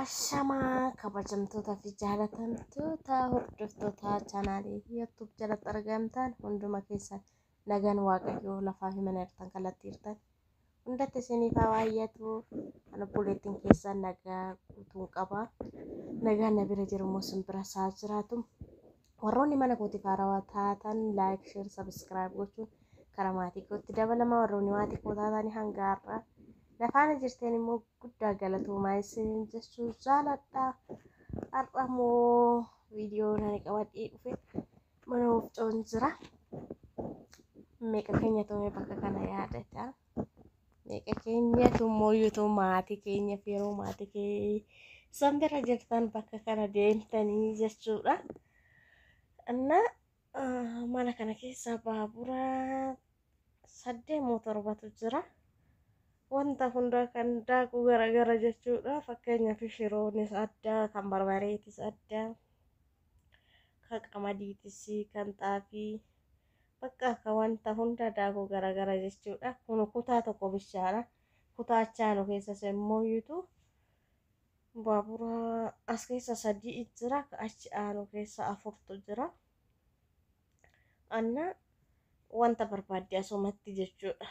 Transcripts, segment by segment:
Ashamaa kabajamtoota fi jaalatamtoota hordoftoota chaanaalii YouTube jalatti argamtan hunduma keessan nagaan waaqayyoo lafaa fi mana irratti kallattii jirtan hundatti isiniif haa baay'atu. Ana buleettiin keessan nagaa guutuun qaba. Nagaan na bira jiru immoo sin bira isaa jiraatu. Warroonni mana kootiif haarawaa taatan like, share, subscribe gochuun karaa maatii kootti dabalama. Warroonni maatii koo taatanii hanga har'aa lafaan jirteen immoo guddaa galatoomaa isin jechuu jaaladha. Har'a immoo viidiyoo nani qabadhee dhufe mana wofcoon jira. Meeqa keenya tumee bakka kana yaadata. Meeqa keenya tummooyyuutu maatii keenya fi yeroo maatii keessan bira jirtan bakka kana deemtanii jechuudha. Anna mana kana keessa baabura 8 moo 7tu jira. Wanta hunda kan daakuu garagara jechuudha. Fakkeenyaaf shiroonis adda, kan barbareetis adda, kan qamadiitis, kan xaafii, bakka akka wanta hunda daakuu garagara jechuudha. Kun kutaa tokko bishaadha. Kutaa achaanu keessas immoo baabura as keessa 3 jira, achi aanu keessa 4tu jira. Anna wanta barbaadde asumatti jechuudha.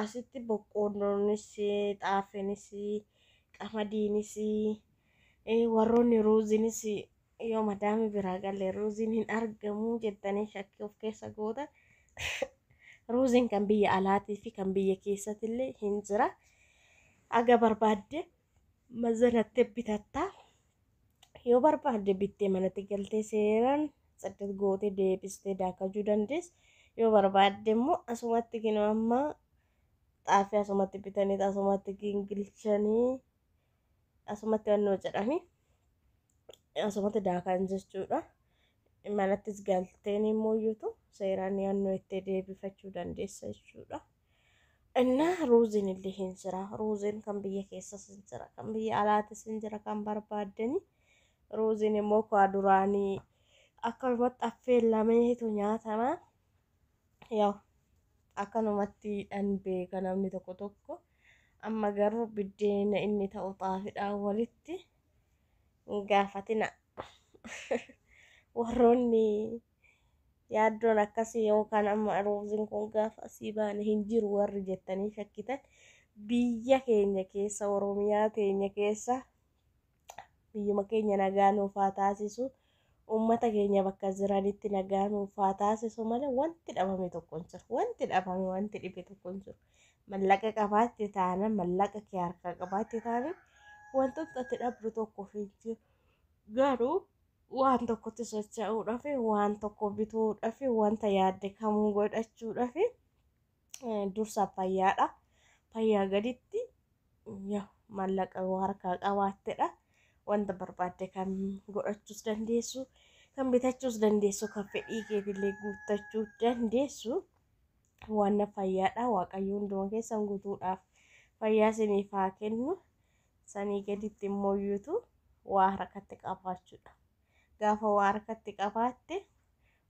Asitti boqqolloonis, xaafiinis, qamadiinis, warroonni ruuziinis yoo madaami biraa galee ruuziin hin argamu jettanii shakkii of keessa gootan ruuziin kan biyya alaatii fi kan biyya keessatti illee hin jira. Aga barbaadde mazanatti bitatta. Yoo barbaadde bittee manatti galtee seeraan saddeet gootee deebistee daakachuu dandeessa. Yoo barbaadde immoo asumatti kinoo amma xaafii asumatti bitanii asumatti gingilchanii asumatti wannoo jedhanii asumatti daakan jechuudha. Manattis galteen immoo iyyuu seeraan wannoo itti deebifachuu dandeessa jechuudha. Inna ruuziin illee hin jira. Ruuziin kan biyya keessas hin jira, kan biyya alaatis hin jira kan barbaaddani. Ruuziin immoo kuwaa duraanii akkanumatti affeelameetu nyaatama. Yoo akkanumatti beeka namni tokko tokko. Amma garuu biddeena inni ta'u xaafiidhaan walitti gaafatina. Warroonni yaaddoon akkasii yookaan amma ruuziin kun gaafa asii baane hin jiru warri jettanii shakkitan biyya keenya keessa, Oromiyaa keenya keessa biyyuma keenya nagaa nuuf haa taasisu. Uummata keenya bakka jiranitti nagaa nuuf haa taasisu malee wanti dhabame tokko hin jiru. Wanti dhabame wanti dhibe tokko hin jiru. Mallaqa qabaatte taana, mallaqa kee harkaa qabaatte taana wantoota ati dhabdu tokko hin jiru. Garuu waan tokkotti socho'uudhaaf, waan tokko bituudhaaf, wanta yaadde kamuu godhachuudhaaf dursa fayyaadha. Fayyaa gaditti mallaqa harkaa qabaattedha. Wanta barbaadde kan godhachuus dandeessu, kan bitachuus dandeessu, kan fedhii keetillee guuttachuu dandeessu. Waan fayyaadha. Waaqayyo hunduma keessan guutuudhaaf fayyaa isiniif haa kennu. Sanii gaditti immoo iyyuu waa harkatti qabaachuudha. Gaafa waa harkatti qabaatte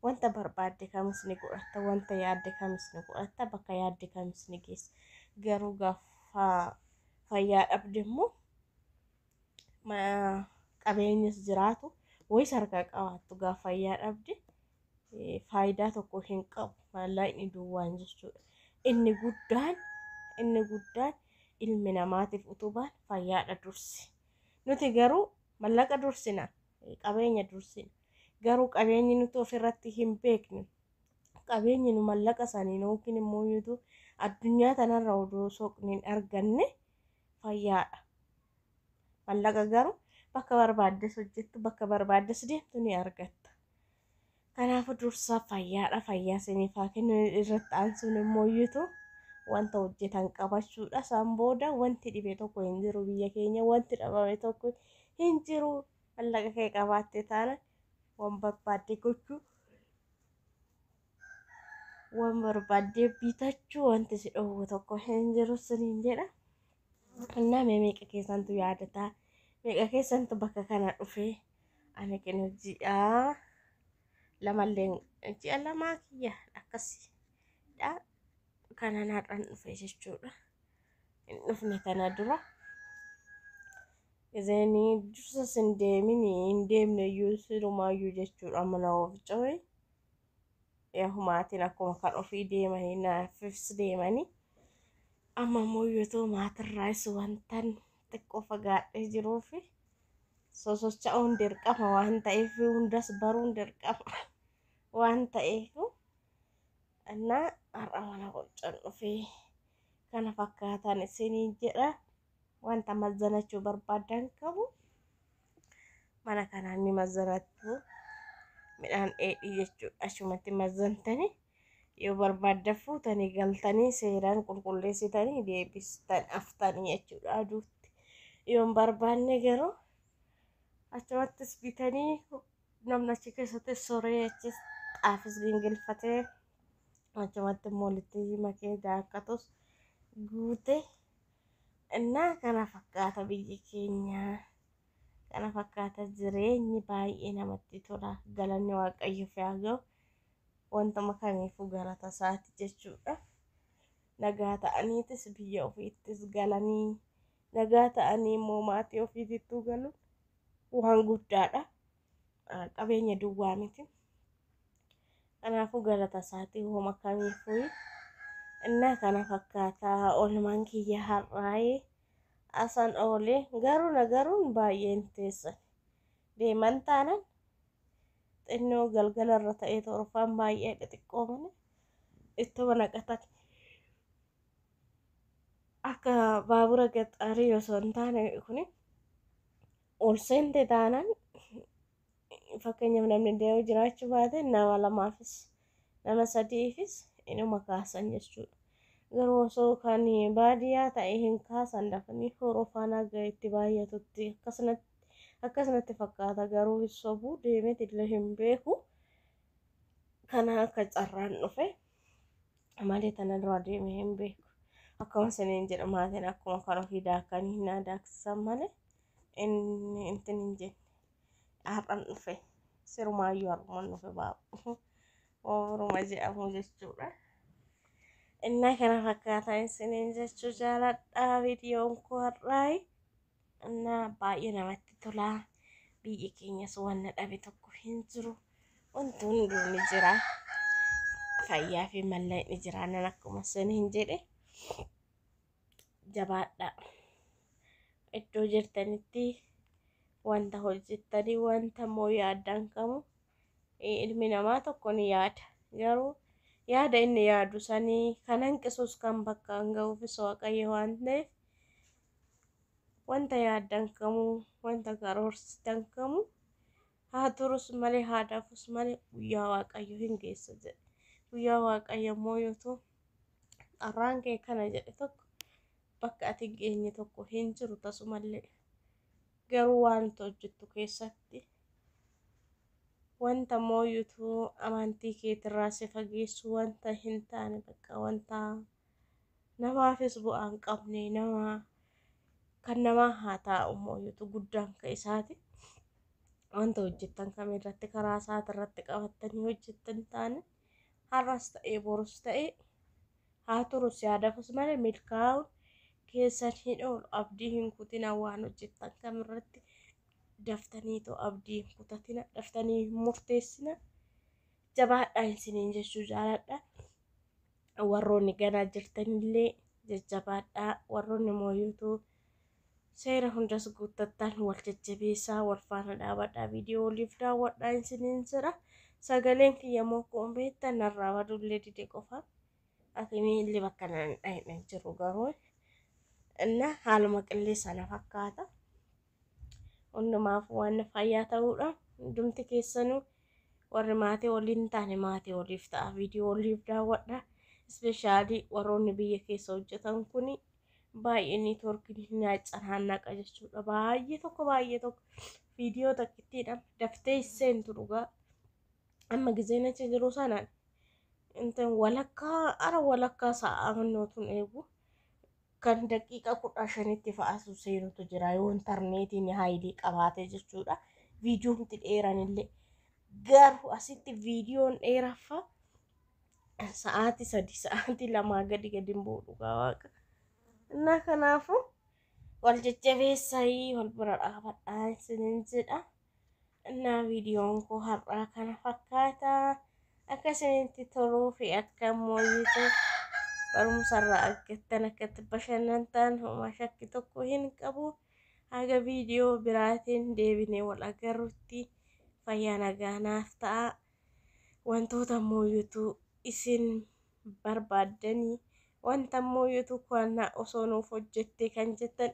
wanta barbaadde kamis ni godhatta, wanta yaadde kamis ni godhatta, bakka yaadde kamis ni geessa. Garuu gaafa fayyaa dhabde immoo qabeenyis jiraatu wayis harkaa qabaattu gaafa fayyaa dhabde faayidaa tokko hin qabu. Maallaqni duwwaan jechuudha. Inni guddaan ilmi namaatiif utubaan fayyaadha dursi. Nuti garuu mallaqa dursina, qabeenya dursina. Garuu qabeenyi nuti ofirratti hin beekne, qabeenyi nu mallaqa saniin yookiin immoo addunyaa tanarra odoo soqniin arganne fayyaadha. Mallaqa garuu bakka barbaaddes hojjettu, bakka barbaaddes deemtu ni argatta. Kanaafuu dursa fayyaadha. Fayyaa isiniif haa kennu. Irratti aansuun immoo wanta hojjetan qabachuudha. Isaan booda wanti dhibe tokko hin jiru biyya keenya, wanti dhabame tokko hin jiru. Mallaqa kee qabaatte taana waan barbaadde gochuu, waan barbaadde bitachuu, wanti si dhowwu tokko hin jiru siniin jedha. Innaa meeqa keessantu yaadata? Meeqa keessantu bakka kana dhufe? Ani kennu ji'a lamaa kiyya akkasiidha. Kana naadhaan dhufe jechuudha. Hin dhufne kana dura Izeenii dursa sin deemini hin deemne iyyuu sirumayyuu jechuudha mana ofiicoe. Maatiin akkuma kan ofii deemanii naafis deemanii. Amma immoo yoo maatirraas wantan xiqqoo fagaadhee jiruufi sosocha'uun dirqama waan ta'eef hundas baruun dirqama waan ta'eef annaa har'a mana qoccan dhufee kana fakkaatan isinii jedha. Wanta mazzanachuu barbaadan qabu mana kanaan ni mazzanattu midhaan dheedhii jechuudha. Achumatti mazzantanii yoo barbaadda fuutanii galtanii seeraan qulqulleessitanii deebistan aftanii jechuudha aduutti. Yoo barbaanne garuu achumattis bitanii namni achi keessatti soree achis xaafis gingilfatee achumatti immoo walitti makee daakkatus guute. Innaa kana fakkaata biyyi keenya, kana fakkaata jireenyi baay'ee namatti tola. Galanni Waaqayyoof haa ga'u. Wantuma kamiifuu galata isaati jechuudha. Nagaa ta'aniitis biyya ofiittis galanii nagaa ta'anii immoo maatii ofiitittuu galuun waan guddaadha. Qabeenya duwwaa miti. Kanaafuu galata isaati hooma kamiifuu. Innaa kana fakkaata oolmaan kiyya har'aayee asan oolee garuun baay'een teessan deeman taanan xinnoo galgalarra ta'ee torfaan baay'ee xixiqqoo mana ittoo naqatan akka baabura gaxaarii osoo hin taane kuni ol seente taanan fakkeenyaaf namni deemu jiraachuu baate nama lamaafis nama sadiifis inuma kaasan jechuudha. Garuu osoo kan baadiyyaa ta'e hin kaasan dafanii horofaanaa ga'e itti baay'atutti akkasumatti fakkaata. Garuu sobuu deemet illee hin beeku. Kana akka carraan dhufe malee tana dura deemee hin beeku. Akkuma saniin jedha maatiin akkuma kan ofii daakanii naa daaksan malee inni intin hin jenne har'an dhufe sirumaayyuu har'uman dhufe baa'u ooruma jedhamu jechuudha. Innaa kana fakkaata isiniin jechuu jaaladhaa viidiyoon koo har'aayi. Innaa baay'ee namatti tola. Biyyi keenyas wanna dhabe tokko hin jiru. Wanti hunduu ni jira. Fayyaa fi mallayni jira nan akkuma saniin jedhe jabaadha. Iddoo jirtanitti wanta hojjettanii wanta moo yaaddaan qabu ilmi namaa tokko ni yaada. Garuu yaada inni yaadu sanii kan hanqisuus kan bakkaan ga'uufis Waaqayyo waan ta'eef wanta yaaddan qabu wanta karoorsitan qabu haa turus malee haa dafus malee guyyaa Waaqayyo hin geessa jedhe. Guyyaa Waaqayyo immoo yoo ta'u carraan kee kana jedhe tokko bakka ati hin geenye tokko hin jiru tasumallee. Garuu wanta hojjettu keessatti wanta mooyutu amantii keetirraa si fageessu wanta hin taane bakka wanta namaafis bu'aa hin qabne kan namaa haa ta'u mooyutu guddaan ka isaati. Wanta hojjettan kamirratti karaa isaatirratti qabattanii hojjettan taane har'as ta'ee borus ta'ee haa turus yaadafus malee milkaa'uun keessan hin oolu. Abdii hin kutina waan hojjettan kamirratti daftaniitu abdii hin kutatina daftanii murteessina. Jabaadhaa isiniin jechuu jaaladha. Warroonni ganaa jirtanillee jajjabaadhaa. Warroonni mooyuutu seera hundas guuttattan wal jajjabeessaa wal faana dhaabadhaa. Viidiyoo waliif daawwadhaa isiniin jira. Sagaleen kiyya moo kun beektan narraa badullee dide qofa. Akini illee bakka nan dhahin jiru garuu inna haaluma qilleensa na fakkaata. Hundumaaf waan fayyaa ta'uudha. Hundumti keessanuu warri maatii waliin taane maatii waliif ta'a. Viidiyoo waliif daawwadhaa. Ispeeshaalii warroonni biyya keessa hojjetan kuni baay'ee neetwoorkiin nyaaccanaaqa jechuudha. Baay'ee tokko viidiyoo takkittiidhaan daftee seentu dhugaa. Amma gizeen achi jiru sanaan intan walakkaa sa'aa mannootun eegu kan daqiiqa 15tti fa'aasu seenutu jira yoo intarneetiin haayilii qabaate jechuudha. Viidiyoon dheeranillee garuu asitti viidiyoon dheeraffa sa'aatii 3 sa'aatii 2 gadi hin bu'u dhugaa waaqa. Innaa kanaafuu wal jajjabeessanii wal bira dhaabadhaa isiniin jedha. Innaa viidiyoon koo har'aa kana fakkaata. Akka isinitti toluu fi akka mooyitu barumsarraa argattan akkatti bashannantan homaa shakki tokko hin qabu. Haga viidiyoo biraatiin deebinee wal agarrutti fayyaa nagaa naaf ta'a. Wantoota mooyitu isin barbaaddanii wanta mooyitu kana osoo nuuf hojjette kan jettan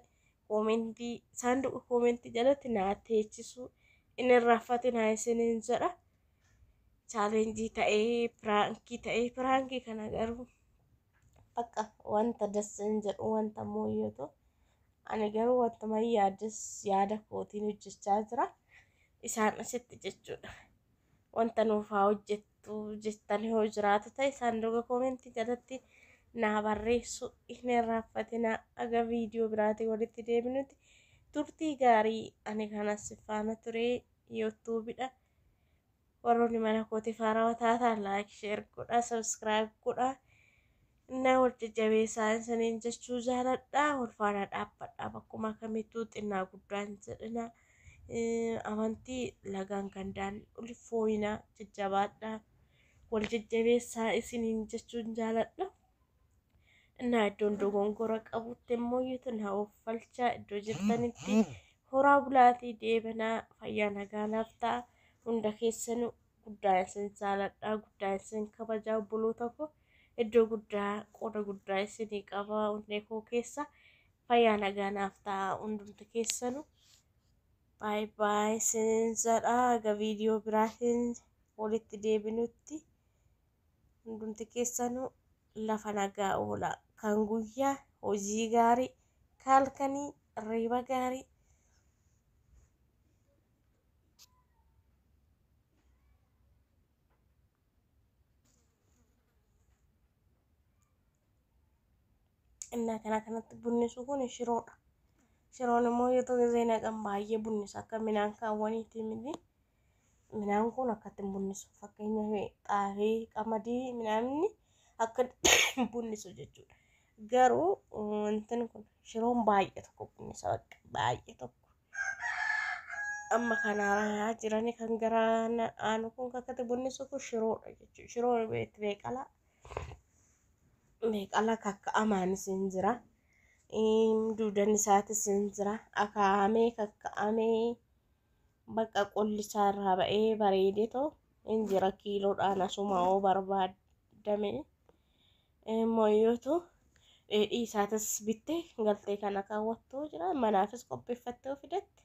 koomentii saanduqa koomentii jalatti naa teechisu inni raffatina isiniin jedha. Chaalenjii ta'ee piraankii kana garuu bakka wanta dassan jedhu wanta mooyyatu ani garuu wanta mayyaadis yaada kootiin hojjechaa jira isaan asitti jechuudha. Wanta nuuf haa hojjettu jettan yoo jiraatu ta'e saanduqa koomentii jalatti naa barreessu inni raffatina. Aga viidiyoo biraatii walitti deebinuti turtii gaarii. Ani kanas faana ture yuutuubidha. Warroonni mana kootii faarawaa taatan laayik sheer godha sabskiraayib godha. Innaa wal jajjabeessaa isiniin jechuu jaaladha. Wal faana dhaabbadha bakkuma kamittuu xinnaa guddaan jedhina. Amantii lagaan gandaan ulfooyina jajjabaadha. Wal jajjabeessaa isiniin jechuun jaaladha. Innaa iddoon dogongora qabutti immoo naa uffalchaa iddoo jirtanitti horaa bulaatii deebanaa fayyaa nagaa naaf ta'a. Hunda keessanuu guddaa isin jaaladha guddaa isin kabajaa obboloota koo iddoo guddaa qooda guddaa isinii qaba onnee koo keessa fayyaa nagaa naaf ta'a hundumti keessanuu. Baay baay isin jedha. Aga viidiyoo biraatiin walitti deebinutti hundumti keessanuu lafa nagaa oola. Kan guyyaa hojii gaarii kaalkanii riba gaarii. Innaa kanatti bunnisu kun shiroodha. Shiroon immoo yoo ta'u gisee naqan baay'ee bunnisa akka midhaan kaawwaniiti miti. Midhaan kun akkatti bunnisu fakkeenyaaf xaafii qamadii midhaanni akka bunnisu jechuudha. Garuu wantin kun shiroon baay'ee tokko bunnisa baay'ee tokko. Amma kanarraa jirani kan gara aanu kun akkatti bunnisu kun shiroodha jechuudha. Shiroon beekala. Beekala kakka'amaanis hin jira. Duudan isaatis hin jira. Akaa'amee kakka'amee bakka qolli isaarraa ba'ee bareedee too hin jira kiiloodhaan asuma oo barbaadame. Mooyyootu dheedhii isaatis bittee galtee kana kaawwattoo jira. Manaafis qopheeffattee fidatte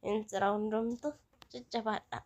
hin jira hundumtu jajjabaadha.